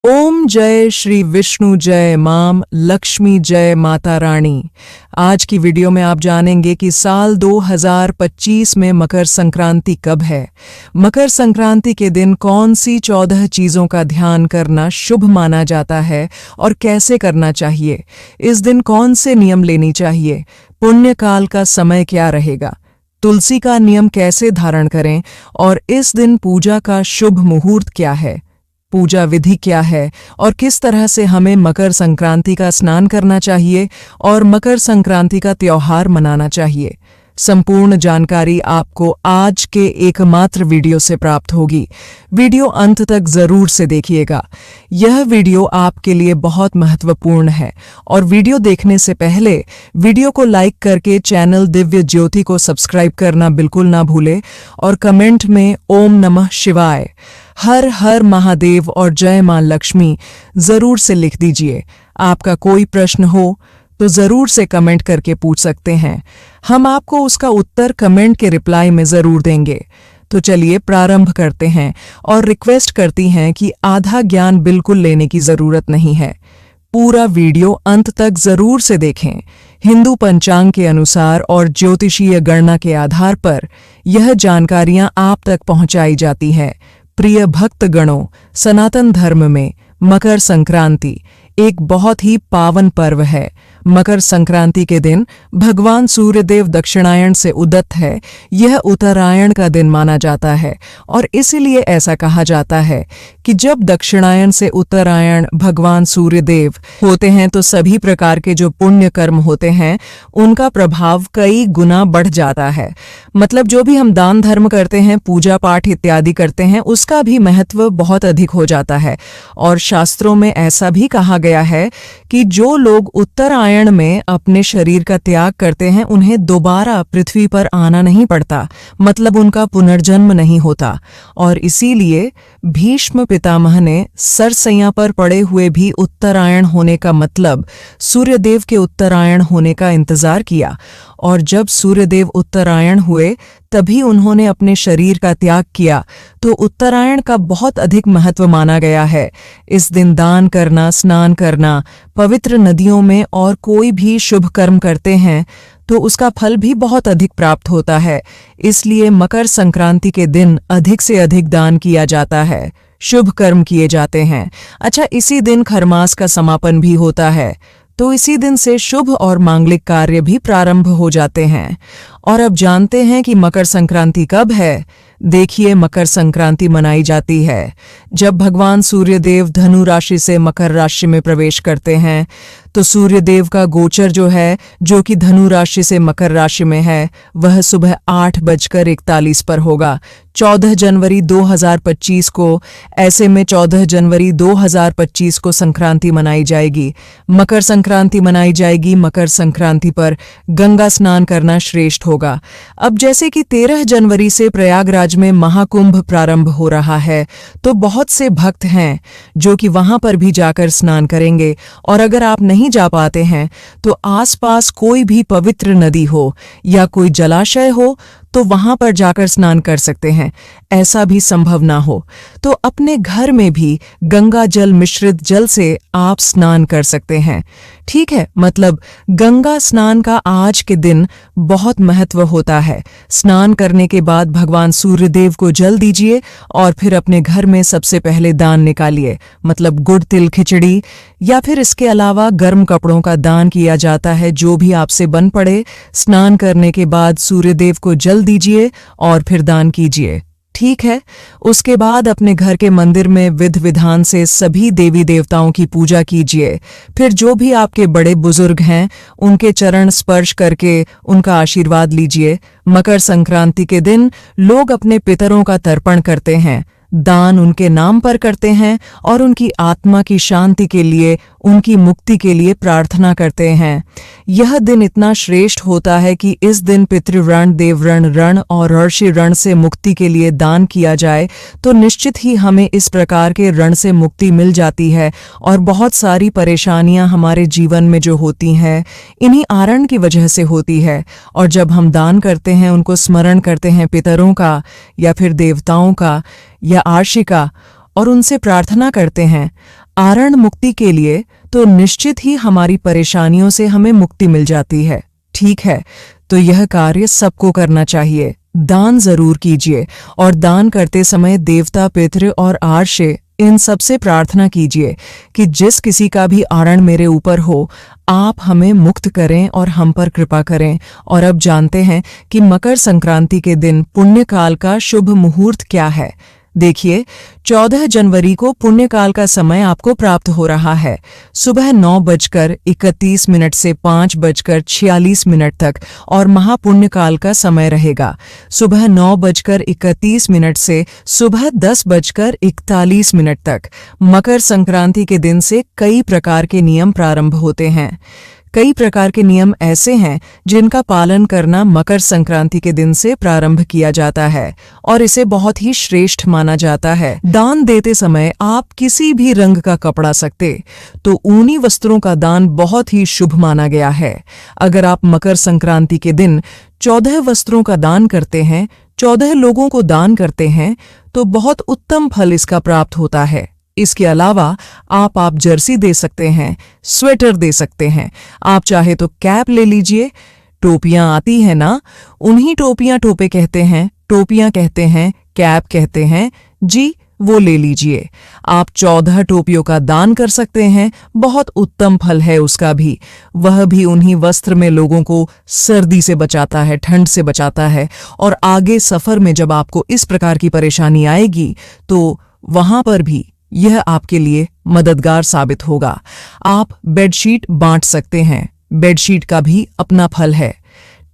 ओम जय श्री विष्णु जय माम लक्ष्मी जय माता रानी। आज की वीडियो में आप जानेंगे कि साल 2025 में मकर संक्रांति कब है। मकर संक्रांति के दिन कौन सी 14 चीजों का ध्यान करना शुभ माना जाता है और कैसे करना चाहिए। इस दिन कौन से नियम लेनी चाहिए, पुण्य काल का समय क्या रहेगा, तुलसी का नियम कैसे धारण करें और इस दिन पूजा का शुभ मुहूर्त क्या है, पूजा विधि क्या है और किस तरह से हमें मकर संक्रांति का स्नान करना चाहिए और मकर संक्रांति का त्योहार मनाना चाहिए। संपूर्ण जानकारी आपको आज के एकमात्र वीडियो से प्राप्त होगी। वीडियो अंत तक जरूर से देखिएगा। यह वीडियो आपके लिए बहुत महत्वपूर्ण है और वीडियो देखने से पहले वीडियो को लाइक करके चैनल दिव्य ज्योति को सब्सक्राइब करना बिल्कुल ना भूले और कमेंट में ओम नमः शिवाय, हर हर महादेव और जय मां लक्ष्मी जरूर से लिख दीजिए। आपका कोई प्रश्न हो तो जरूर से कमेंट करके पूछ सकते हैं, हम आपको उसका उत्तर कमेंट के रिप्लाई में जरूर देंगे। तो चलिए प्रारंभ करते हैं और रिक्वेस्ट करती हैं कि आधा ज्ञान बिल्कुल लेने की जरूरत नहीं है, पूरा वीडियो अंत तक जरूर से देखें। हिंदू पंचांग के अनुसार और ज्योतिषीय गणना के आधार पर यह जानकारियां आप तक पहुंचाई जाती है। प्रिय भक्तगणों, सनातन धर्म में मकर संक्रांति एक बहुत ही पावन पर्व है। मकर संक्रांति के दिन भगवान सूर्यदेव दक्षिणायण से उदित है। यह उत्तरायण का दिन माना जाता है और इसीलिए ऐसा कहा जाता है कि जब दक्षिणायन से उत्तरायण भगवान सूर्यदेव होते हैं तो सभी प्रकार के जो पुण्य कर्म होते हैं उनका प्रभाव कई गुना बढ़ जाता है। मतलब जो भी हम दान धर्म करते हैं, पूजा पाठ इत्यादि करते हैं, उसका भी महत्व बहुत अधिक हो जाता है। और शास्त्रों में ऐसा भी कहा गया है कि जो लोग उत्तरायण में अपने शरीर का त्याग करते हैं उन्हें दोबारा पृथ्वी पर आना नहीं पड़ता, मतलब उनका पुनर्जन्म नहीं होता। और इसीलिए भीष्म पितामह ने सरसैया पर पड़े हुए भी उत्तरायण होने का मतलब सूर्यदेव के उत्तरायण होने का इंतजार किया और जब सूर्यदेव उत्तरायण हुए तभी उन्होंने अपने शरीर का त्याग किया। तो उत्तरायण का बहुत अधिक महत्व माना गया है। इस दिन दान करना, स्नान करना, पवित्र नदियों में और कोई भी शुभ कर्म करते हैं तो उसका फल भी बहुत अधिक प्राप्त होता है। इसलिए मकर संक्रांति के दिन अधिक से अधिक दान किया जाता है, शुभ कर्म किए जाते हैं। अच्छा, इसी दिन खरमास का समापन भी होता है, तो इसी दिन से शुभ और मांगलिक कार्य भी प्रारंभ हो जाते हैं। और अब जानते हैं कि मकर संक्रांति कब है। देखिए, मकर संक्रांति मनाई जाती है जब भगवान सूर्यदेव धनु राशि से मकर राशि में प्रवेश करते हैं। तो सूर्यदेव का गोचर जो है, जो कि धनु राशि से मकर राशि में है, वह सुबह 8:41 पर होगा 14 जनवरी 2025 को। ऐसे में 14 जनवरी 2025 को संक्रांति मनाई जाएगी, मकर संक्रांति मनाई जाएगी। मकर संक्रांति पर गंगा स्नान करना श्रेष्ठ होगा। अब जैसे कि 13 जनवरी से प्रयागराज में महाकुंभ प्रारंभ हो रहा है, तो बहुत से भक्त हैं जो कि वहां पर भी जाकर स्नान करेंगे। और अगर आप नहीं जा पाते हैं तो आसपास कोई भी पवित्र नदी हो या कोई जलाशय हो तो वहां पर जाकर स्नान कर सकते हैं। ऐसा भी संभव ना हो तो अपने घर में भी गंगा जल मिश्रित जल से आप स्नान कर सकते हैं। ठीक है, मतलब गंगा स्नान का आज के दिन बहुत महत्व होता है। स्नान करने के बाद भगवान सूर्यदेव को जल दीजिए और फिर अपने घर में सबसे पहले दान निकालिए, मतलब गुड़ तिल खिचड़ी, या फिर इसके अलावा गर्म कपड़ों का दान किया जाता है, जो भी आपसे बन पड़े। स्नान करने के बाद सूर्यदेव को जल दीजिए और फिर दान कीजिए। ठीक है, उसके बाद अपने घर के मंदिर में विधि विधान से सभी देवी देवताओं की पूजा कीजिए। फिर जो भी आपके बड़े बुजुर्ग हैं उनके चरण स्पर्श करके उनका आशीर्वाद लीजिए। मकर संक्रांति के दिन लोग अपने पितरों का तर्पण करते हैं, दान उनके नाम पर करते हैं और उनकी आत्मा की शांति के लिए, उनकी मुक्ति के लिए प्रार्थना करते हैं। यह दिन इतना श्रेष्ठ होता है कि इस दिन पितृऋण, देवऋण, ऋण और ऋषि ऋण से मुक्ति के लिए दान किया जाए तो निश्चित ही हमें इस प्रकार के ऋण से मुक्ति मिल जाती है। और बहुत सारी परेशानियां हमारे जीवन में जो होती हैं इन्हीं आरण की वजह से होती है। और जब हम दान करते हैं, उनको स्मरण करते हैं पितरों का या फिर देवताओं का या आर्षिका, और उनसे प्रार्थना करते हैं, आरण मुक्ति के लिए तो निश्चित ही हमारी परेशानियों से हमें मुक्ति मिल जाती है। ठीक है, तो यह कार्य सबको करना चाहिए। दान जरूर कीजिए और दान करते समय देवता, पितृ और आर्षे इन सबसे प्रार्थना कीजिए कि जिस किसी का भी आरण मेरे ऊपर हो, आप हमें मुक्त करें और हम पर कृपा करें। और अब जानते हैं कि मकर संक्रांति के दिन पुण्यकाल का शुभ मुहूर्त क्या है। देखिए, 14 जनवरी को पुण्यकाल का समय आपको प्राप्त हो रहा है। सुबह 9:31 से 5:46 तक और महापुण्यकाल का समय रहेगा सुबह 9:31 से सुबह 10:41 तक। मकर संक्रांति के दिन से कई प्रकार के नियम प्रारंभ होते हैं। कई प्रकार के नियम ऐसे हैं जिनका पालन करना मकर संक्रांति के दिन से प्रारंभ किया जाता है और इसे बहुत ही श्रेष्ठ माना जाता है। दान देते समय आप किसी भी रंग का कपड़ा सकते तो ऊनी वस्त्रों का दान बहुत ही शुभ माना गया है। अगर आप मकर संक्रांति के दिन 14 वस्त्रों का दान करते हैं, 14 लोगों को दान करते हैं, तो बहुत उत्तम फल इसका प्राप्त होता है। इसके अलावा आप जर्सी दे सकते हैं, स्वेटर दे सकते हैं, आप चाहे तो कैप ले लीजिए। टोपियां आती है ना, उन्हीं टोपियां टोपे कहते हैं, टोपियां कहते हैं, कैप कहते हैं जी, वो ले लीजिए। आप 14 टोपियों का दान कर सकते हैं, बहुत उत्तम फल है उसका भी। वह भी उन्हीं वस्त्र में लोगों को सर्दी से बचाता है, ठंड से बचाता है। और आगे सफर में जब आपको इस प्रकार की परेशानी आएगी तो वहां पर भी यह आपके लिए मददगार साबित होगा। आप बेडशीट बांट सकते हैं, बेडशीट का भी अपना फल है।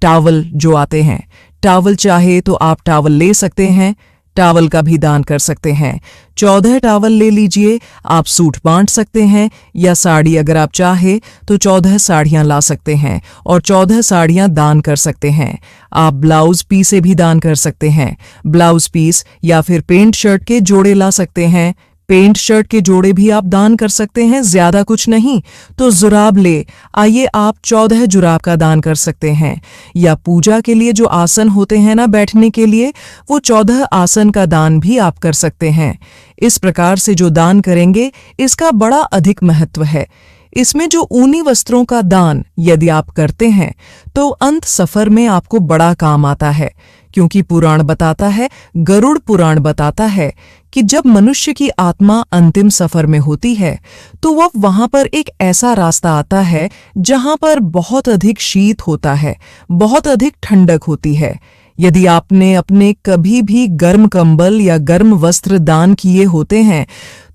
टॉवल जो आते हैं, टॉवल चाहे तो आप टॉवल ले सकते हैं, टॉवल का भी दान कर सकते हैं। 14 टॉवल ले लीजिए। आप सूट बांट सकते हैं या साड़ी, अगर आप चाहे तो 14 साड़ियां ला सकते हैं और 14 साड़ियां दान कर सकते हैं। आप ब्लाउज पीसे भी दान कर सकते हैं, ब्लाउज पीस या फिर पेंट शर्ट के जोड़े ला सकते हैं। पेंट शर्ट के जोड़े भी आप दान कर सकते हैं, ज्यादा कुछ नहीं तो जुराब ले आइए, आप 14 जुराब का दान कर सकते हैं। या पूजा के लिए जो आसन होते हैं ना बैठने के लिए, वो 14 आसन का दान भी आप कर सकते हैं। इस प्रकार से जो दान करेंगे इसका बड़ा अधिक महत्व है। इसमें जो ऊनी वस्त्रों का दान यदि आप करते हैं तो अंत सफर में आपको बड़ा काम आता है, क्योंकि पुराण बताता है, गरुड़ पुराण बताता है कि जब मनुष्य की आत्मा अंतिम सफर में होती है तो वह वहां पर एक ऐसा रास्ता आता है जहां पर बहुत अधिक शीत होता है, बहुत अधिक ठंडक होती है। यदि आपने अपने कभी भी गर्म कंबल या गर्म वस्त्र दान किए होते हैं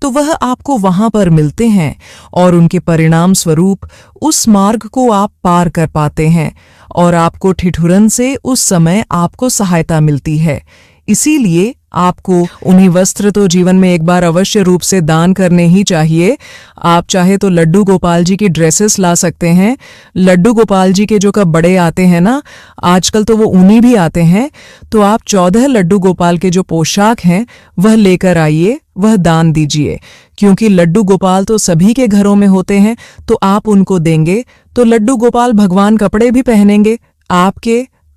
तो वह आपको वहां पर मिलते हैं और उनके परिणाम स्वरूप उस मार्ग को आप पार कर पाते हैं और आपको ठिठुरन से उस समय आपको सहायता मिलती है। इसीलिए आपको उन्हीं वस्त्र तो जीवन में एक बार अवश्य रूप से दान करने ही चाहिए। आप चाहे तो लड्डू गोपाल जी की ड्रेसेस ला सकते हैं। लड्डू गोपाल जी के जो कब बड़े आते हैं ना, आजकल तो वो ऊनी भी आते हैं, तो आप 14 लड्डू गोपाल के जो पोशाक हैं वह लेकर आइए, वह दान दीजिए। क्योंकि लड्डू गोपाल तो सभी के घरों में होते हैं, तो आप उनको देंगे तो लड्डू गोपाल भगवान कपड़े भी पहनेंगे,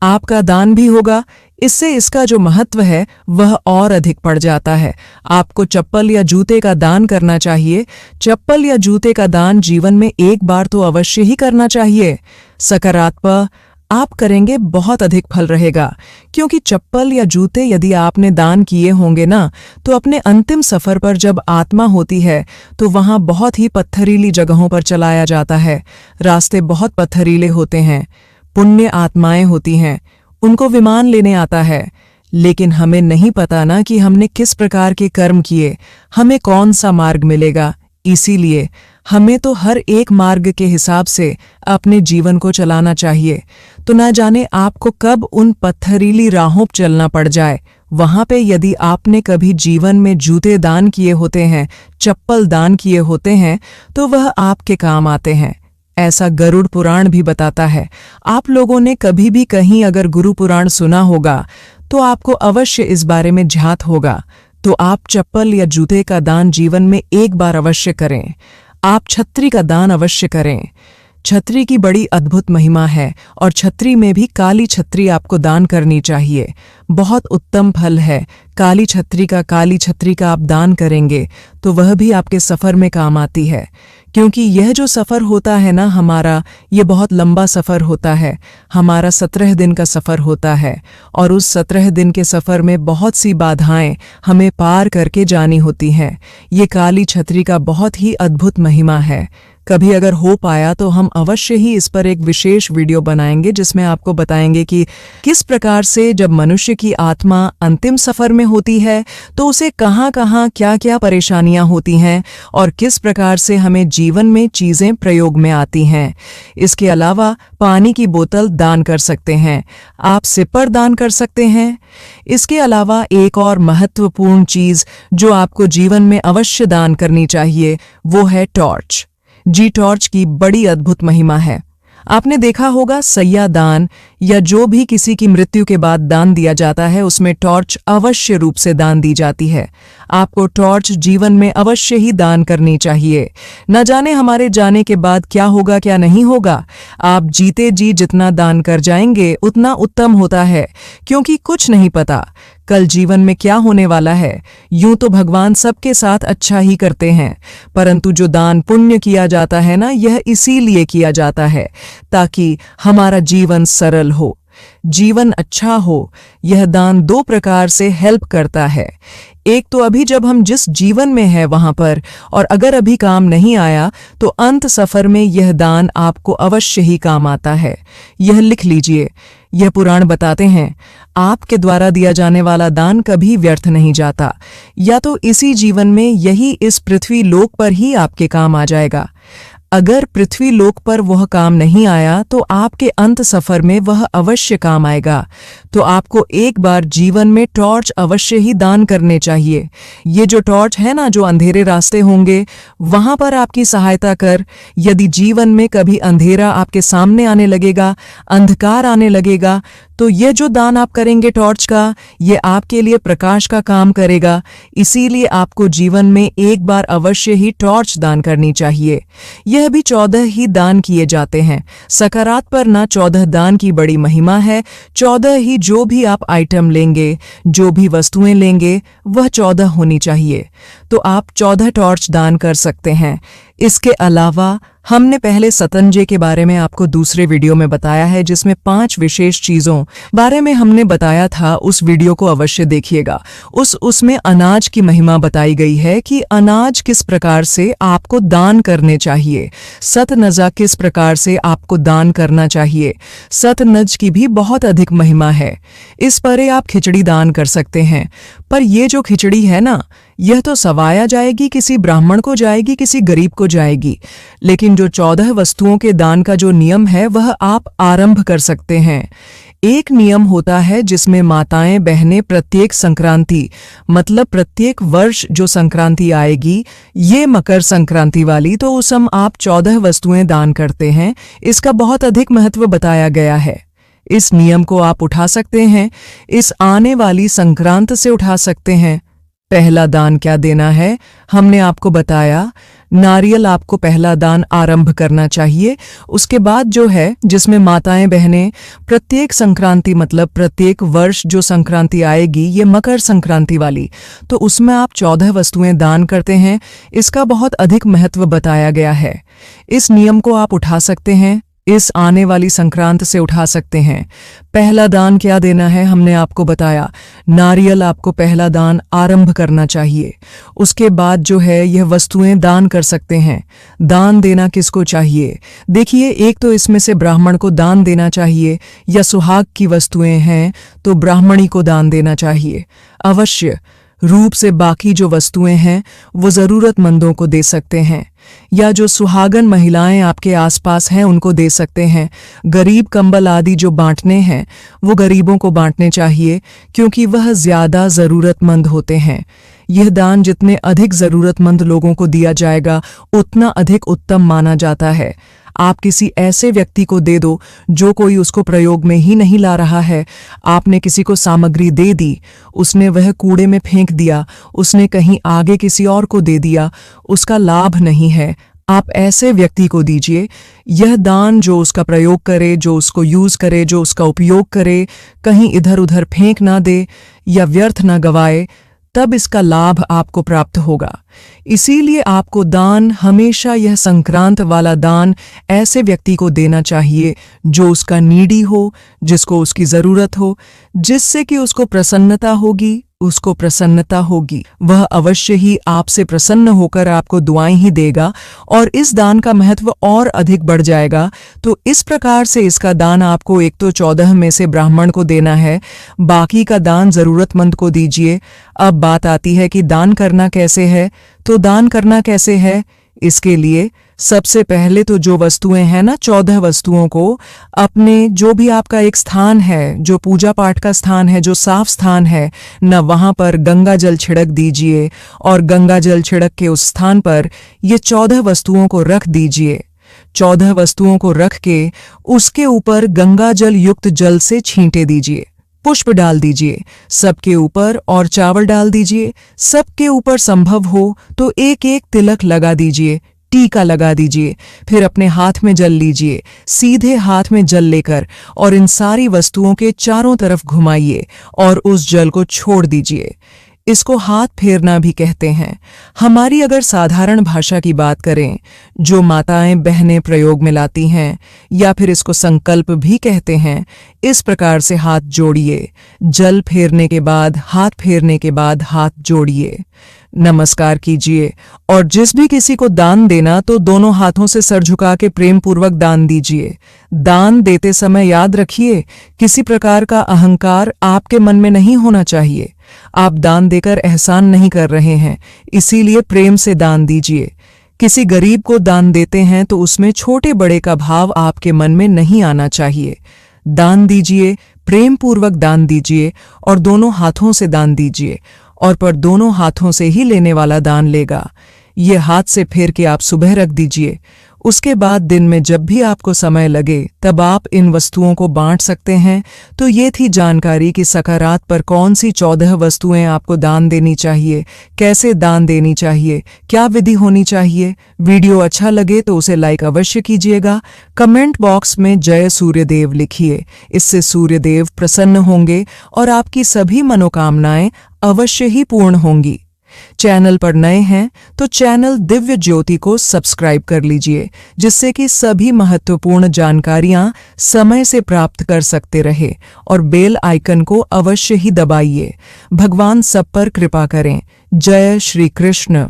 आपका दान भी होगा। इससे इसका जो महत्व है वह और अधिक बढ़ जाता है। आपको चप्पल या जूते का दान करना चाहिए। चप्पल या जूते का दान जीवन में एक बार तो अवश्य ही करना चाहिए। सकारात्मक आप करेंगे, बहुत अधिक फल रहेगा। क्योंकि चप्पल या जूते यदि आपने दान किए होंगे ना, तो अपने अंतिम सफर पर जब आत्मा होती है तो वहां बहुत ही पत्थरीली जगहों पर चलाया जाता है। रास्ते बहुत पत्थरीले होते हैं, पुण्य आत्माएं होती हैं, उनको विमान लेने आता है। लेकिन हमें नहीं पता ना कि हमने किस प्रकार के कर्म किए, हमें कौन सा मार्ग मिलेगा। इसीलिए हमें तो हर एक मार्ग के हिसाब से अपने जीवन को चलाना चाहिए। तो ना जाने आपको कब उन पत्थरीली राहों पर चलना पड़ जाए। वहां पे यदि आपने कभी जीवन में जूते दान किए होते हैं, चप्पल दान किए होते हैं, तो वह आपके काम आते हैं। ऐसा गरुड़ पुराण भी बताता है। आप लोगों ने कभी भी कहीं अगर गुरु पुराण सुना होगा तो आपको अवश्य इस बारे में ध्यात होगा। तो आप चप्पल या जूते का दान जीवन में एक बार अवश्य करें। आप छतरी का दान अवश्य करें। छत्री की बड़ी अद्भुत महिमा है और छत्री में भी काली छत्री आपको दान करनी चाहिए। बहुत उत्तम फल है। काली छत्री का आप दान करेंगे तो वह भी आपके सफ़र में काम आती है, क्योंकि यह जो सफ़र होता है ना हमारा, ये बहुत लंबा सफ़र होता है। हमारा 17 दिन का सफ़र होता है और उस 17 दिन के सफ़र में बहुत सी बाधाएं हमें पार करके जानी होती हैं। ये काली छत्री का बहुत ही अद्भुत महिमा है। कभी अगर हो पाया तो हम अवश्य ही इस पर एक विशेष वीडियो बनाएंगे, जिसमें आपको बताएंगे कि किस प्रकार से जब मनुष्य की आत्मा अंतिम सफ़र में होती है तो उसे कहाँ-कहाँ क्या-क्या परेशानियां होती हैं और किस प्रकार से हमें जीवन में चीज़ें प्रयोग में आती हैं। इसके अलावा पानी की बोतल दान कर सकते हैं, आप सिपर दान कर सकते हैं। इसके अलावा एक और महत्वपूर्ण चीज़ जो आपको जीवन में अवश्य दान करनी चाहिए वो है टॉर्च। जी, टॉर्च की बड़ी अद्भुत महिमा है। आपने देखा होगा सैया दान या जो भी किसी की मृत्यु के बाद दान दिया जाता है उसमें टॉर्च अवश्य रूप से दान दी जाती है। आपको टॉर्च जीवन में अवश्य ही दान करनी चाहिए। न जाने हमारे जाने के बाद क्या होगा क्या नहीं होगा। आप जीते जी जितना दान कर जाएंगे उतना उत्तम होता है, क्योंकि कुछ नहीं पता कल जीवन में क्या होने वाला है। यूं तो भगवान सबके साथ अच्छा ही करते हैं, परंतु जो दान पुण्य किया जाता है ना, यह इसीलिए किया जाता है ताकि हमारा जीवन सरल हो, जीवन अच्छा हो। यह दान 2 प्रकार से हेल्प करता है। एक तो अभी जब हम जिस जीवन में है वहां पर, और अगर अभी काम नहीं आया तो अंत सफर में यह दान आपको अवश्य ही काम आता है। यह लिख लीजिए, यह पुराण बताते हैं आपके द्वारा दिया जाने वाला दान कभी व्यर्थ नहीं जाता। या तो इसी जीवन में यही इस पृथ्वी लोक पर ही आपके काम आ जाएगा। अगर पृथ्वी लोक पर वह काम नहीं आया तो आपके अंत सफर में वह अवश्य काम आएगा। तो आपको एक बार जीवन में टॉर्च अवश्य ही दान करने चाहिए। ये जो टॉर्च है ना, जो अंधेरे रास्ते होंगे वहां पर आपकी सहायता कर। यदि जीवन में कभी अंधेरा आपके सामने आने लगेगा, अंधकार आने लगेगा, तो ये जो दान आप करेंगे टॉर्च का, ये आपके लिए प्रकाश का काम करेगा। इसीलिए आपको जीवन में एक बार अवश्य ही टॉर्च दान करनी चाहिए। यह भी 14 ही दान किए जाते हैं। सकारात पर ना 14 दान की बड़ी महिमा है। 14 ही जो भी आप आइटम लेंगे, जो भी वस्तुएं लेंगे, वह 14 होनी चाहिए। तो आप 14 टॉर्च दान कर सकते हैं। इसके अलावा हमने पहले सतंजे के बारे में आपको दूसरे वीडियो में बताया है, जिसमें 5 विशेष चीज़ों बारे में हमने बताया था। उस वीडियो को अवश्य देखिएगा। उसमें अनाज की महिमा बताई गई है कि अनाज किस प्रकार से आपको दान करने चाहिए। सतनजा किस प्रकार से आपको दान करना चाहिए। सतनज की भी बहुत अधिक महिमा है। इस पर आप खिचड़ी दान कर सकते हैं, पर ये जो खिचड़ी है ना, यह तो सवाया जाएगी, किसी ब्राह्मण को जाएगी, किसी गरीब को जाएगी। लेकिन जो 14 वस्तुओं के दान का जो नियम है वह आप आरंभ कर सकते हैं। एक नियम होता है जिसमें माताएं बहनें प्रत्येक संक्रांति, मतलब प्रत्येक वर्ष जो संक्रांति आएगी, ये मकर संक्रांति वाली, तो उस समय आप 14 वस्तुएं दान करते हैं। इसका बहुत अधिक महत्व बताया गया है। इस नियम को आप उठा सकते हैं, इस आने वाली संक्रांत से उठा सकते हैं। पहला दान क्या देना है हमने आपको बताया। नारियल आपको पहला दान आरंभ करना चाहिए। उसके बाद जो है जिसमें माताएं बहनें प्रत्येक संक्रांति, मतलब प्रत्येक वर्ष जो संक्रांति आएगी, ये मकर संक्रांति वाली, तो उसमें आप 14 वस्तुएं दान करते हैं। इसका बहुत अधिक महत्व बताया गया है। इस नियम को आप उठा सकते हैं, इस आने वाली संक्रांत से उठा सकते हैं। पहला दान क्या देना है हमने आपको बताया। नारियल आपको पहला दान आरंभ करना चाहिए। उसके बाद जो है यह वस्तुएं दान कर सकते हैं। दान देना किसको चाहिए? देखिए, एक तो इसमें से ब्राह्मण को दान देना चाहिए, या सुहाग की वस्तुएं हैं तो ब्राह्मणी को दान देना चाहिए अवश्य रूप से। बाकी जो वस्तुएं हैं वो ज़रूरतमंदों को दे सकते हैं, या जो सुहागन महिलाएं आपके आसपास हैं उनको दे सकते हैं। गरीब कंबल आदि जो बांटने हैं वो गरीबों को बांटने चाहिए, क्योंकि वह ज़्यादा ज़रूरतमंद होते हैं। यह दान जितने अधिक ज़रूरतमंद लोगों को दिया जाएगा उतना अधिक उत्तम माना जाता है। आप किसी ऐसे व्यक्ति को दे दो जो कोई उसको प्रयोग में ही नहीं ला रहा है। आपने किसी को सामग्री दे दी, उसने वह कूड़े में फेंक दिया, उसने कहीं आगे किसी और को दे दिया, उसका लाभ नहीं है। आप ऐसे व्यक्ति को दीजिए। यह दान जो उसका प्रयोग करे, जो उसको यूज करे, जो उसका उपयोग करे, कहीं इधर उधर फेंक ना दे या व्यर्थ ना गवाए, तब इसका लाभ आपको प्राप्त होगा। इसीलिए आपको दान हमेशा यह संक्रांत वाला दान ऐसे व्यक्ति को देना चाहिए जो उसका नीडी हो, जिसको उसकी जरूरत हो, जिससे कि उसको प्रसन्नता होगी, उसको प्रसन्नता होगी। वह अवश्य ही आपसे प्रसन्न होकर आपको दुआएं ही देगा और इस दान का महत्व और अधिक बढ़ जाएगा। तो इस प्रकार से इसका दान आपको एक तो 14 में से ब्राह्मण को देना है, बाकी का दान जरूरतमंद को दीजिए। अब बात आती है कि दान करना कैसे है। तो दान करना कैसे है, इसके लिए सबसे पहले तो जो वस्तुएं हैं ना, 14 वस्तुओं को अपने, जो भी आपका एक स्थान है, जो पूजा पाठ का स्थान है, जो साफ स्थान है न, वहां पर गंगा जल छिड़क दीजिए और गंगा जल छिड़क के उस स्थान पर ये 14 वस्तुओं को रख दीजिए। 14 वस्तुओं को रख के उसके ऊपर गंगा जल युक्त जल से छींटे दीजिए, पुष्प डाल दीजिए सबके ऊपर और चावल डाल दीजिए। सबके ऊपर संभव हो तो एक एक तिलक लगा दीजिए, टीका लगा दीजिए। फिर अपने हाथ में जल लीजिए, सीधे हाथ में जल लेकर और इन सारी वस्तुओं के चारों तरफ घुमाइए और उस जल को छोड़ दीजिए। इसको हाथ फेरना भी कहते हैं। हमारी अगर साधारण भाषा की बात करें, जो माताएं बहनें प्रयोग में लाती हैं, या फिर इसको संकल्प भी कहते हैं, इस प्रकार से हाथ जोड़िए। जल फेरने के बाद, हाथ फेरने के बाद हाथ जोड़िए, नमस्कार कीजिए और जिस भी किसी को दान देना तो दोनों हाथों से सर झुका के प्रेम पूर्वक दान दीजिए। दान देते समय याद रखिए, किसी प्रकार का अहंकार आपके मन में नहीं होना चाहिए। आप दान देकर एहसान नहीं कर रहे हैं, इसीलिए प्रेम से दान दीजिए। किसी गरीब को दान देते हैं तो उसमें छोटे बड़े का भाव आपके मन में नहीं आना चाहिए। दान दीजिए, प्रेम पूर्वक दान दीजिए और दोनों हाथों से दान दीजिए, और पर दोनों हाथों से ही लेने वाला दान लेगा। ये हाथ से फेर के आप सुबह रख दीजिए। उसके बाद दिन में जब भी आपको समय लगे तब आप इन वस्तुओं को बांट सकते हैं। तो ये थी जानकारी कि सकारात पर कौन सी 14 वस्तुएं आपको दान देनी चाहिए, कैसे दान देनी चाहिए, क्या विधि होनी चाहिए। वीडियो अच्छा लगे तो उसे लाइक अवश्य कीजिएगा। कमेंट बॉक्स में जय सूर्यदेव लिखिए, इससे सूर्यदेव प्रसन्न होंगे और आपकी सभी मनोकामनाएं अवश्य ही पूर्ण होंगी। चैनल पर नए हैं तो चैनल दिव्य ज्योति को सब्सक्राइब कर लीजिए, जिससे कि सभी महत्वपूर्ण जानकारियां समय से प्राप्त कर सकते रहे, और बेल आइकन को अवश्य ही दबाइए। भगवान सब पर कृपा करें। जय श्री कृष्ण।